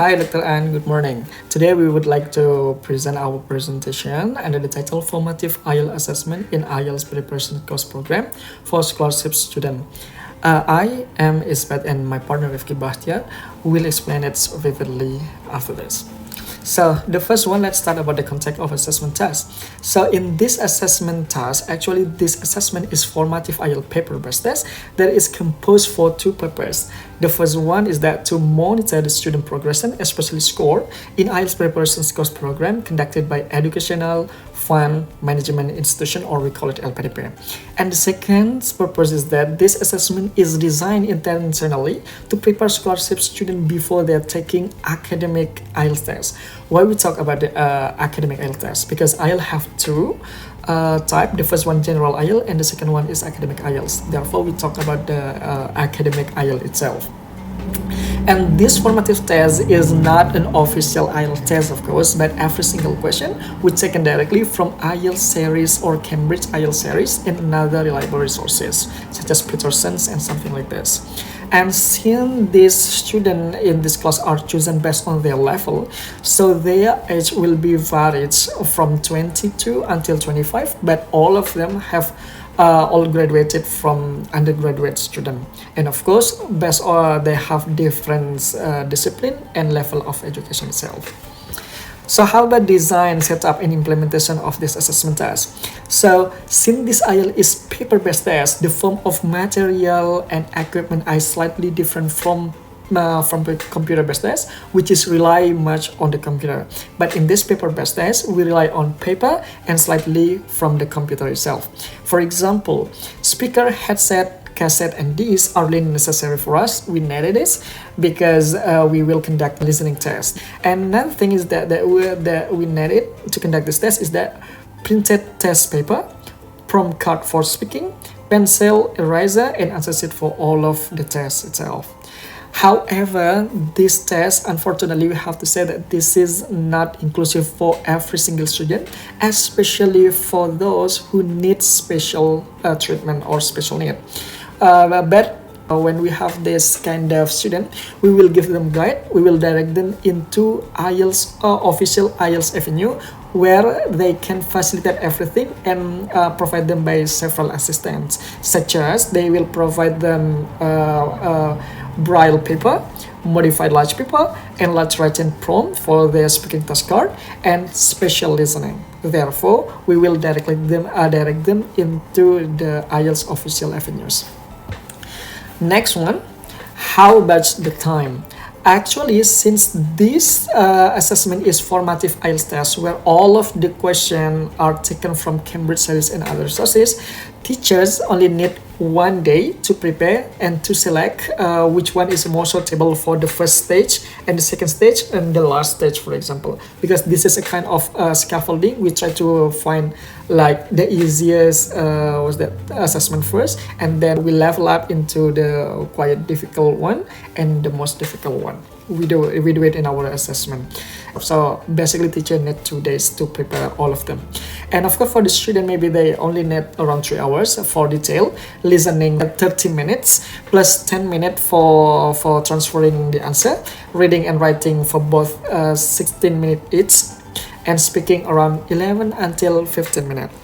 Hi, Dr. Ann. Good morning. Today we would like to present our presentation under the title Formative IELTS Assessment in IELTS Preparation Course Program for Scholarship Student. I am Isbeth and my partner Rifki Bahtiar will explain it vividly after this. So the first one, let's start about the context of assessment test. So in this assessment task, actually this assessment is formative IELTS paper-based test that is composed for two purposes. The first one is that to monitor the student progression, especially score, in IELTS preparation course program conducted by educational fund management institution, or we call it LPDP. And the second purpose is that this assessment is designed intentionally to prepare scholarship students before they're taking academic IELTS test. Why we talk about the academic IELTS test? Because IELTS have two type. The first one general IELTS and the second one is academic IELTS. Therefore, we talk about the academic IELTS itself. And this formative test is not an official IELTS test, of course, but every single question we taken directly from IELTS series or Cambridge IELTS series and other reliable resources, such as Peterson's and something like this. And since these students in this class are chosen based on their level, so their age will be varied from 22 until 25, but all of them have all graduated from undergraduate student, and of course based on they have different discipline and level of education itself. So how about design, setup, and implementation of this assessment test? So since this IELTS is paper-based test, the form of material and equipment are slightly different from the computer-based test, which is rely much on the computer. But in this paper-based test, we rely on paper and slightly from the computer itself. For example, speaker, headset, cassette, and these are really necessary for us. We needed this because we will conduct listening test. And another thing is that we needed to conduct this test is that printed test paper, prompt card for speaking, pencil, eraser, and answer sheet for all of the tests itself. However, this test, unfortunately, we have to say that this is not inclusive for every single student, especially for those who need special treatment or special need. But when we have this kind of student, we will give them guide. We will direct them into IELTS official IELTS avenue, where they can facilitate everything and provide them by several assistants, such as they will provide them braille paper, modified large paper, and large writing prompt for their speaking task card, and special listening. Therefore, we will direct them into the IELTS official avenues. Next one, how about the time? Actually, since this assessment is formative IELTS test where all of the questions are taken from Cambridge series and other sources, teachers only need 1 day to prepare and to select which one is more suitable for the first stage and the second stage and the last stage, for example. Because this is a kind of scaffolding, we try to find like the easiest assessment first, and then we level up into the quite difficult one and the most difficult one. We do it in our assessment. So basically, teacher need 2 days to prepare all of them. And of course, for the student, maybe they only need around 3 hours for detail listening, 30 minutes plus 10 minutes for transferring the answer, reading and writing for both 16 minutes each, and speaking around 11 until 15 minutes.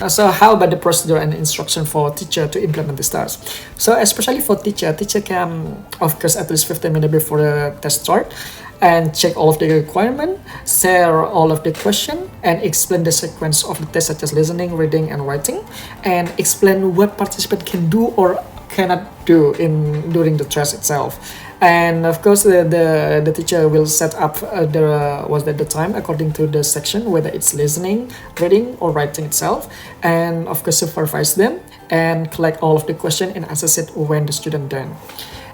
So how about the procedure and instruction for teacher to implement this task? So especially for teacher can, of course, at least 15 minutes before the test start, and check all of the requirement, share all of the question, and explain the sequence of the test, such as listening, reading, and writing, and explain what participant can do or cannot do during the test itself. And of course, the teacher will set up the time according to the section, whether it's listening, reading, or writing itself, and of course supervise them and collect all of the question and assess it when the student done.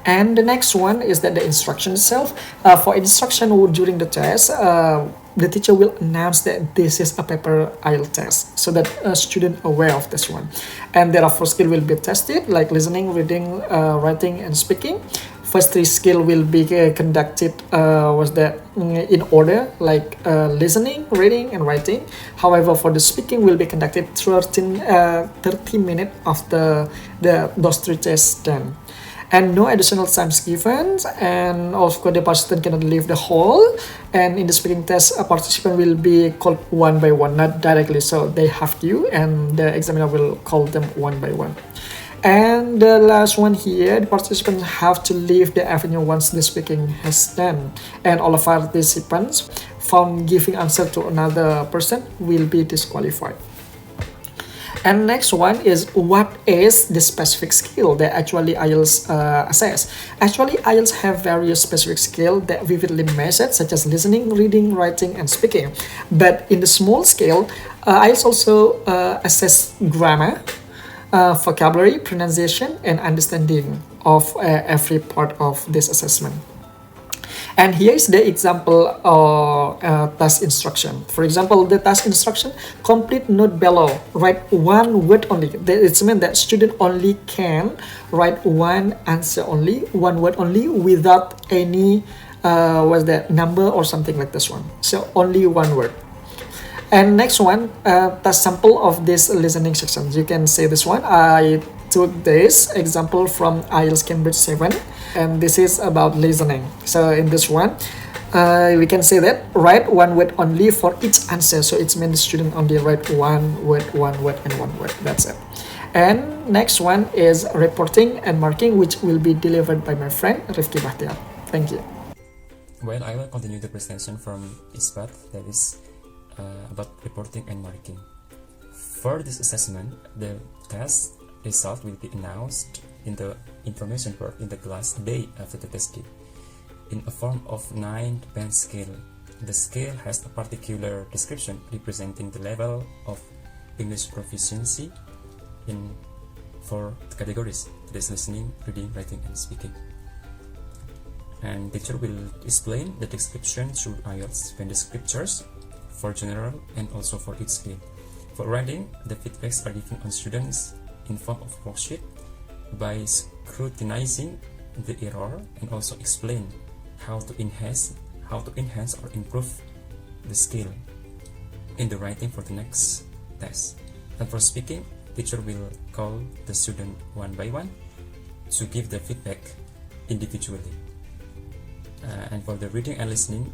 And the next one is that the instruction itself. For instruction during the test, the teacher will announce that this is a paper IELTS test, so that a student aware of this one. And there are 4 skills will be tested, like listening, reading, writing, and speaking. First 3 skills will be conducted in order, like listening, reading, and writing. However, for the speaking will be conducted 30 minutes after those 3 tests done. and no additional times given, and also the participant cannot leave the hall. And in the speaking test, a participant will be called one by one, not directly, so they have to, and the examiner will call them one by one. And the last one here, the participants have to leave the avenue once the speaking has done, and all of our participants from giving answer to another person will be disqualified. And next one is, what is the specific skill that actually IELTS assess? Actually, IELTS have various specific skills that vividly measured, such as listening, reading, writing, and speaking. But in the small scale, IELTS also assess grammar, vocabulary, pronunciation, and understanding of every part of this assessment. And here is the example of task instruction. For example, the task instruction, complete note below, write one word only. It's meant that student only can write one answer only, one word only, without any what's that, number or something like this one. So only one word. And next one, the sample of this listening section. You can say this one. I took this example from IELTS Cambridge 7, and this is about listening. So in this one, we can say that write one word only for each answer. So it means the student only write one word, and one word. That's it. And next one is reporting and marking, which will be delivered by my friend Rifki Bahtiar. Thank you. Well, I will continue the presentation from Isbat, that is about reporting and marking. For this assessment, the test result will be announced in the information board in the class day after the test date in a form of 9-band scale. The scale has a particular description representing the level of English proficiency in 4 categories: that is listening, reading, writing, and speaking. And teacher will explain the description through IELTS when the scriptures for general and also for each skill. For writing, the feedbacks are given on students in form of worksheet by scrutinizing the error and also explain how to enhance or improve the skill in the writing for the next test. And for speaking, teacher will call the student one by one to give the feedback individually. And for the reading and listening,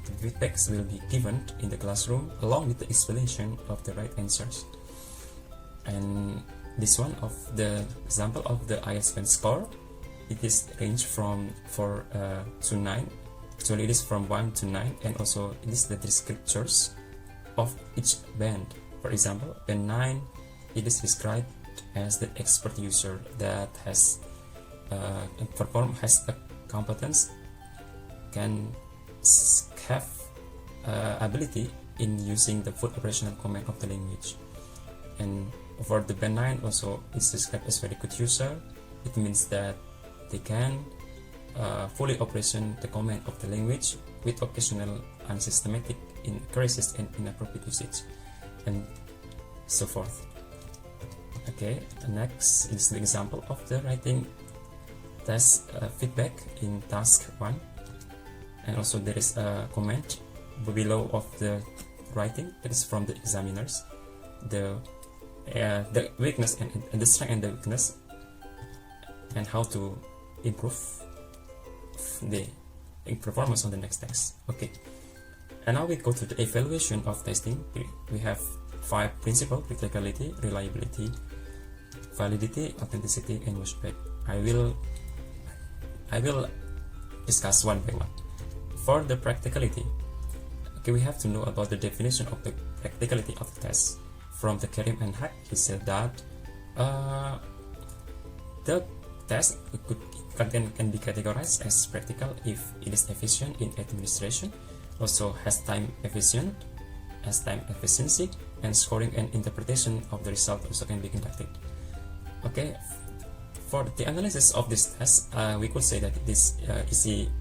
the feedbacks will be given in the classroom along with the explanation of the right answers. And this one of the example of the IELTS band score, it is ranged from 4 to 9. So it is from 1 to 9, and also it is the descriptors of each band. For example, band 9, it is described as the expert user that has a competence, can have ability in using the full operational command of the language. And for the band 9 also is described as very good user. It means that they can fully operation the command of the language with occasional unsystematic inaccuracies and inappropriate usage, and so forth. Okay, next is the example of the writing test feedback in task 1. And also there is a comment below of the writing that is from the examiners, the weakness and the strength and the weakness, and how to improve the performance on the next test. Okay, and now we go to the evaluation of testing. We have 5 principles: practicality, reliability, validity, authenticity, and washback. I will discuss one by one. For the practicality, okay, we have to know about the definition of the practicality of the test. From the Karim and Hack, he said that the test can be categorized as practical if it is efficient in administration, also has time efficiency, and scoring and interpretation of the result also can be conducted. Okay, for the analysis of this test, we could say that it is easy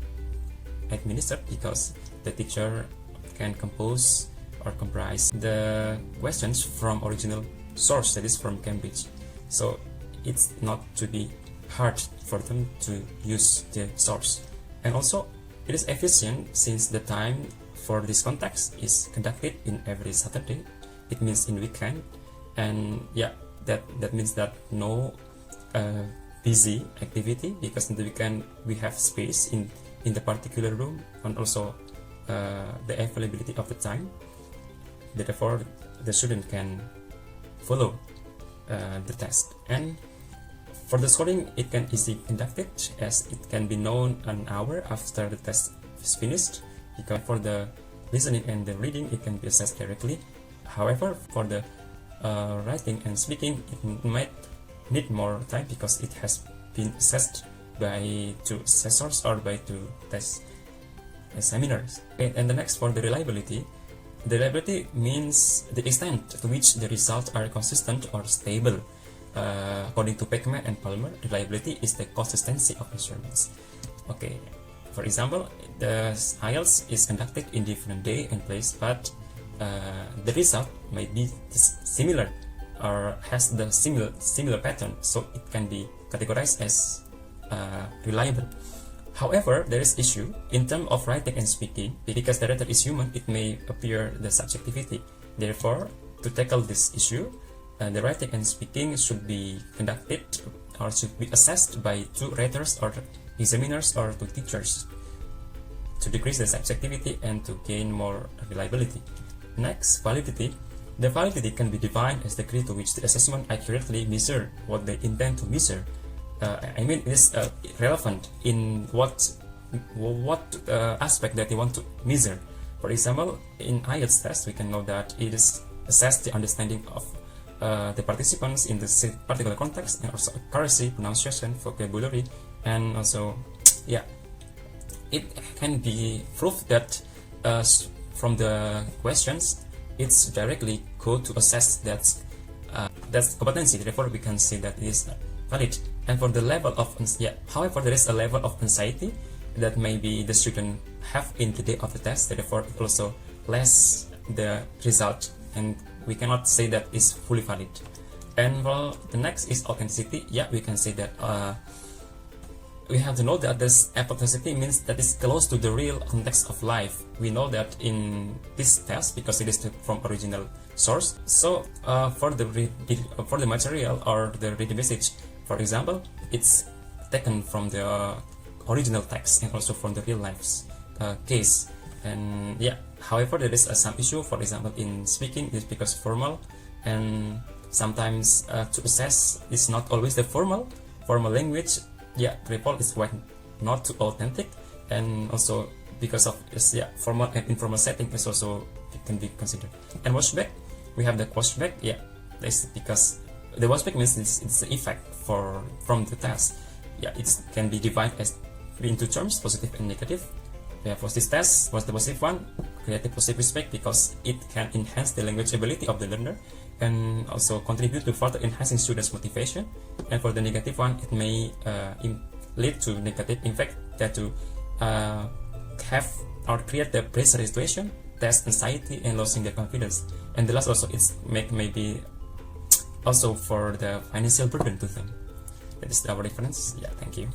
administered because the teacher can compose or comprise the questions from original source, that is from Cambridge. So it's not to be hard for them to use the source. And also it is efficient since the time for this context is conducted in every Saturday. It means in weekend, and yeah, that means that no busy activity, because in the weekend we have space in the particular room, and also the availability of the time. Therefore, the student can follow the test. And for the scoring, it can easily conducted, as it can be known an hour after the test is finished. Because for the listening and the reading, it can be assessed directly. However, for the writing and speaking, it might need more time, because it has been assessed by two assessors or by two test examiners. Okay, and the next, for the reliability. The reliability means the extent to which the results are consistent or stable. According to Beckman and Palmer, reliability is the consistency of measurements. Okay, for example, the IELTS is conducted in different day and place, but the result might be similar or has the similar pattern, so it can be categorized as reliable. However, there is issue in terms of writing and speaking, because the writer is human, it may appear the subjectivity. Therefore, to tackle this issue, the writing and speaking should be conducted or should be assessed by two writers or examiners or two teachers to decrease the subjectivity and to gain more reliability. Next, validity. The validity can be defined as the degree to which the assessment accurately measure what they intend to measure. I mean, it is relevant in what aspect that they want to measure. For example, in IELTS test, we can know that it is assess the understanding of the participants in the particular context, and also accuracy, pronunciation, vocabulary, and also, yeah, it can be proved that from the questions, it's directly go to assess that's competency. Therefore, we can say that it is valid. And for the level of, however, there is a level of anxiety that maybe the student have in the day of the test. Therefore, it also less the result, and we cannot say that is fully valid. And well, the next is authenticity. Yeah, we can say that we have to know that this authenticity means that it's close to the real context of life. We know that in this test, because it is from original source. So for the material or the reading message, for example, it's taken from the original text and also from the real life's case. And yeah, however, there is some issue. For example, in speaking, it's because formal, and sometimes to assess is not always the formal language. Yeah, report is quite not too authentic, and also because of this, formal and informal setting is also, it can be considered. And watchback, we have the watchback. Yeah, that's because the watchback means it's the effect from the test. Yeah, it can be divided as in two terms, positive and negative. Yeah, for this test, what's the positive one? Creative positive respect, because it can enhance the language ability of the learner and also contribute to further enhancing students' motivation. And for the negative one, it may lead to negative impact that to have or create the pressure situation, test anxiety, and losing their confidence. And the last also, it's maybe also for the financial burden to them. That is our reference. Yeah, thank you.